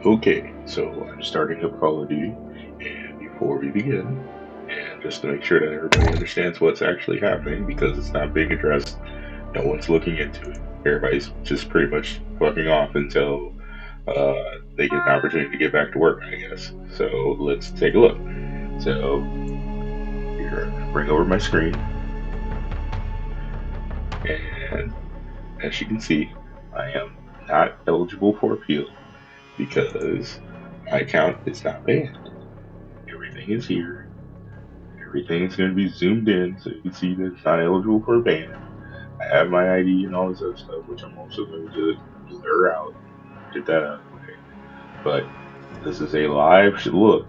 Okay, so I'm starting up Call of Duty, and before we begin, and just to make sure that everybody understands what's actually happening, because it's not being addressed, no one's looking into it. Everybody's just pretty much fucking off until they get an opportunity to get back to work, I guess. So let's take a look. So here, bring over my screen, and as you can see, I am not eligible for appeal because my account is not banned. Everything is here. Everything is going to be zoomed in so you can see that it's not eligible for a ban. I have my ID and all this other stuff, which I'm also going to blur out. Get that out of the way. But this is a live look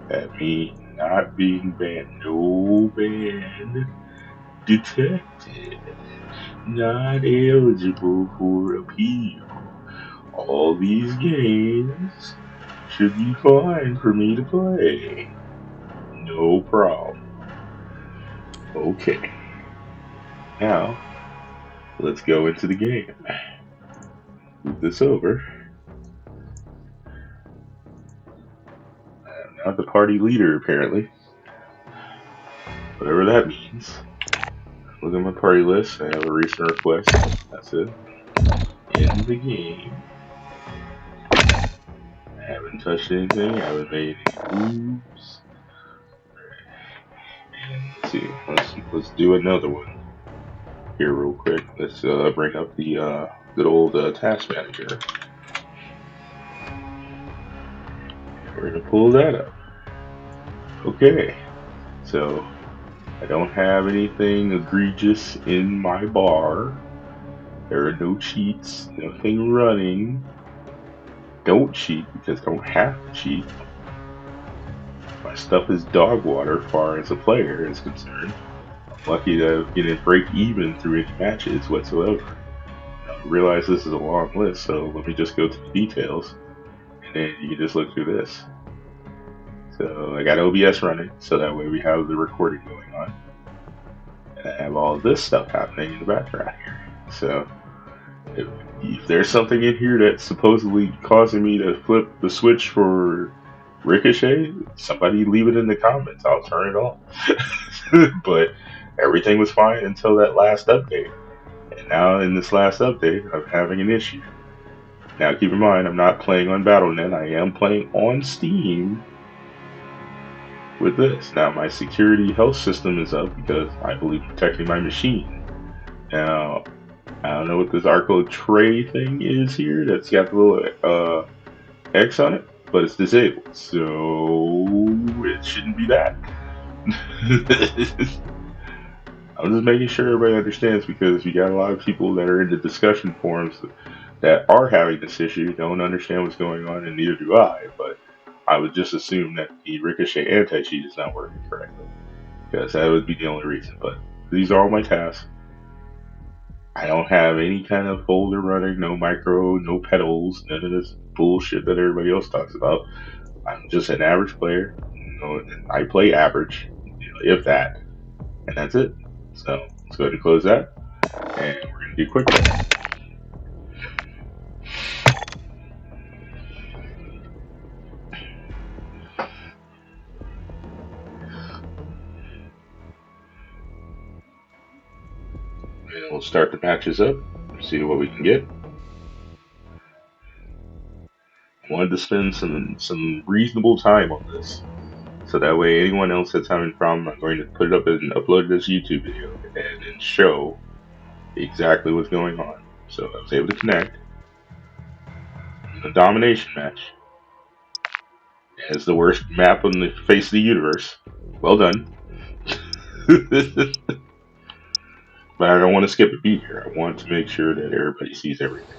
at me not being banned. No ban detected. Not eligible for appeal. All these games should be fine for me to play. No problem. Okay. Now, let's go into the game. Move this over. I'm not the party leader, apparently. Whatever that means. Look at my party list. I have a recent request. That's it. In the game. I haven't touched anything. I haven't made any moves. And let's see. Let's do another one here real quick. Let's bring up the good old task manager. We're gonna pull that up. Okay. So I don't have anything egregious in my bar. There are no cheats, nothing running. Don't cheat because I don't have to cheat. My stuff is dog water as far as a player is concerned. I'm lucky to get it break even through any matches whatsoever. Now, I realize this is a long list, so let me just go to the details, and then you can just look through this. So I got OBS running, so that way we have the recording going on. And I have all this stuff happening in the background here. So if there's something in here that's supposedly causing me to flip the switch for Ricochet, somebody leave it in the comments. I'll turn it off. But everything was fine until that last update. And now in this last update, I'm having an issue. Now keep in mind, I'm not playing on Battle.net. I am playing on Steam with this. Now my security health system is up because I believe protecting my machine. Now, I don't know what this Arco tray thing is here that's got the little X on it, but it's disabled, so it shouldn't be that. I'm just making sure everybody understands because you got a lot of people that are in the discussion forums that are having this issue, don't understand what's going on, and neither do I, but I would just assume that the Ricochet anti-cheat is not working correctly, because that would be the only reason, but these are all my tasks. I don't have any kind of folder running, no micro, no pedals, none of this bullshit that everybody else talks about. I'm just an average player. I play average, if that, and that's it. So let's go ahead and close that, and we're gonna do quick. And we'll start the patches up, see what we can get. I wanted to spend some reasonable time on this, so that way anyone else that's having a problem, I'm going to put it up and upload this YouTube video and then show exactly what's going on. So I was able to connect. A domination match. It's the worst map on the face of the universe. Well done. But I don't want to skip a beat here. I want to make sure that everybody sees everything.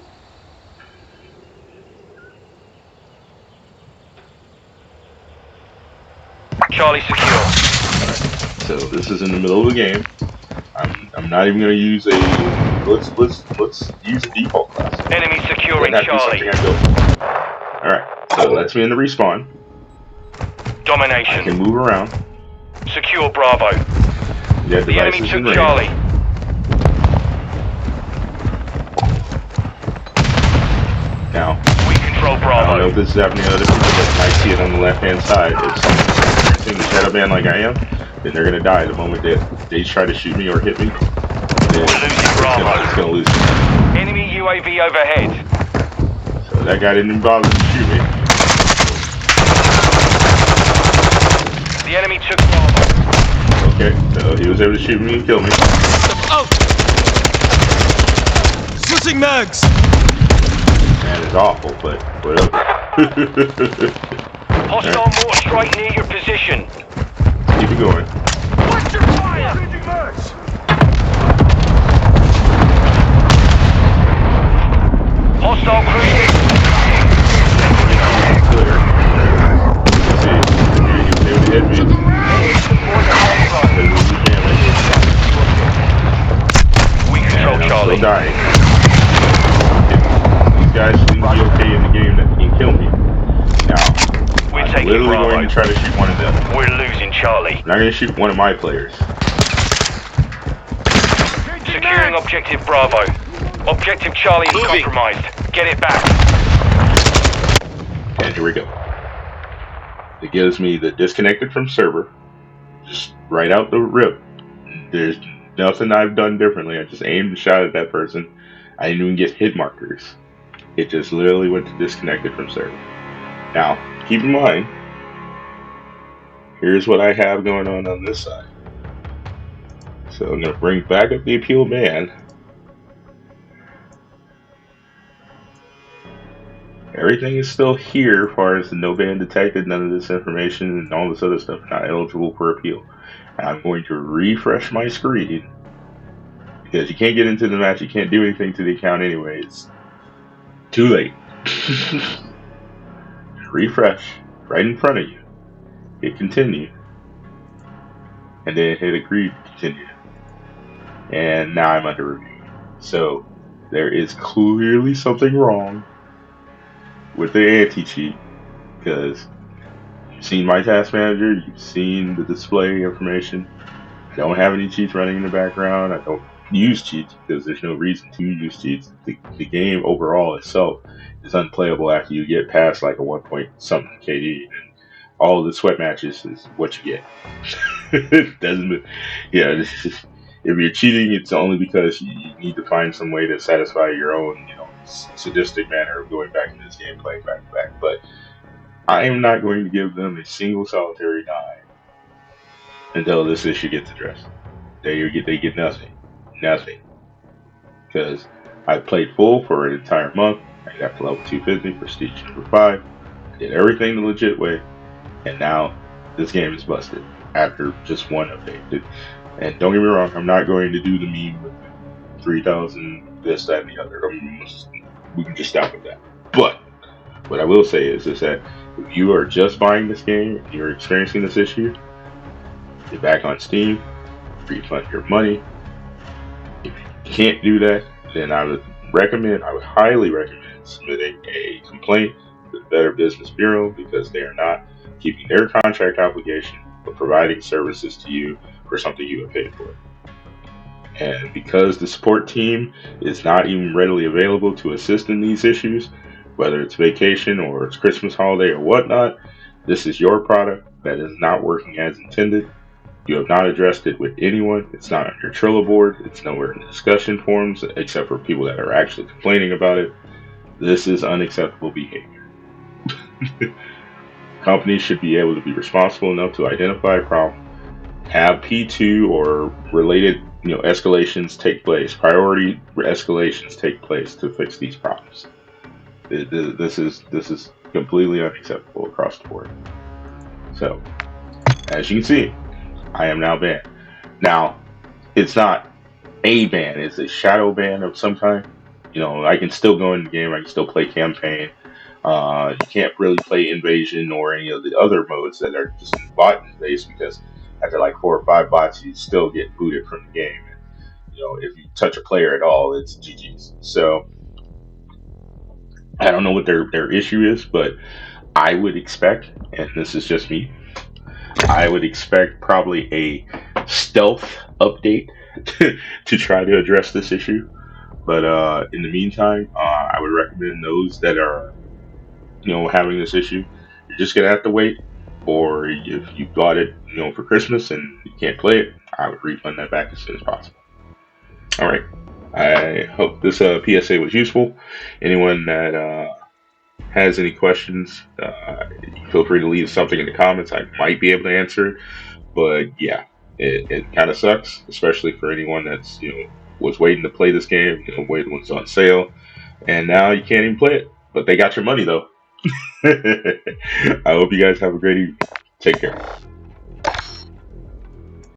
Charlie secure. Alright, so this is in the middle of the game. I'm not even going to use a. Let's use a default class. Enemy securing Charlie. Alright, so that's me in the respawn. Domination. I can move around. Secure Bravo. The enemy took Charlie. Now, We Control I don't know Bravo. if this is happening to other people, but you might see it on the left-hand side. If someone's experiencing the shadow ban like I am, then they're gonna die the moment that they try to shoot me or hit me. Then We're losing Bravo. it's gonna lose. Enemy UAV overhead. So that guy didn't even bother to shoot me. The enemy took Bravo. Okay, so he was able to shoot me and kill me. Out! Switching mags! Man, it's awful, but whatever. Hostile mortar strike near your position. Keep it going. Watch your fire! Changing mags. Hostile cruising. Clear. See, he was able to hit me. We control And I'm Charlie. still dying. These guys seem to be okay in the game that can kill me. Now, We're I'm taking literally Bravo. going to try to shoot one of them. We're losing Charlie. I'm not going to shoot one of my players. Securing objective Bravo. Objective Charlie is compromised. Get it back. And here we go. It gives me the disconnected from server. Just right out the rip. There's nothing I've done differently. I just aimed and shot at that person. I didn't even get hit markers. It just literally went to disconnected from server. Now, keep in mind, here's what I have going on this side. So I'm going to bring back up the appeal ban. Everything is still here as far as the no ban detected, none of this information and all this other stuff not eligible for appeal. And I'm going to refresh my screen because you can't get into the match, you can't do anything to the account anyway. It's too late. Refresh right in front of you. Hit continue. And then hit agree to continue. And now I'm under review. So there is clearly something wrong with the anti-cheat, because you've seen my task manager, you've seen the display information. I don't have any cheats running in the background. I don't use cheats because there's no reason to use cheats. The game overall itself is unplayable after you get past like a 1 point something KD, and all of the sweat matches is what you get. It doesn't, yeah. If you're cheating, it's only because you need to find some way to satisfy your own, sadistic manner of going back into this game, playing back to back. But I am not going to give them a single solitary dime until this issue gets addressed. They get nothing, because I played full for an entire month. I got to level 250, prestige number 5. I did everything the legit way, and now this game is busted after just one update. And don't get me wrong, I'm not going to do the meme with 3,000 this, that, and the other. We can just stop with that. But what I will say is that if you are just buying this game and you're experiencing this issue, get back on Steam, refund your money. If you can't do that, then I would highly recommend submitting a complaint to the Better Business Bureau, because they are not keeping their contract obligation of providing services to you for something you have paid for. And because the support team is not even readily available to assist in these issues, whether it's vacation or it's Christmas holiday or whatnot, this is your product that is not working as intended. You have not addressed it with anyone. It's not on your Trello board. It's nowhere in the discussion forums except for people that are actually complaining about it. This is unacceptable behavior. Companies should be able to be responsible enough to identify a problem, have P2 or related escalations take place, priority escalations take place to fix these problems. This is completely unacceptable across the board. So, as you can see, I am now banned. Now, it's not a ban, it's a shadow ban of some kind. I can still go in the game, I can still play campaign. You can't really play invasion or any of the other modes that are just bot based, because after like 4 or 5 bots, you still get booted from the game. And, if you touch a player at all, it's GG's. So I don't know what their issue is, but I would expect, and this is just me, I would expect probably a stealth update to try to address this issue. But in the meantime, I would recommend those that are having this issue, you're just gonna have to wait. Or if you bought it, for Christmas and you can't play it, I would refund that back as soon as possible. All right. I hope this PSA was useful. Anyone that has any questions, feel free to leave something in the comments. I might be able to answer it. But yeah, it kind of sucks, especially for anyone that's was waiting to play this game, waiting when it's on sale, and now you can't even play it. But they got your money though. I hope you guys have a great evening. Take care.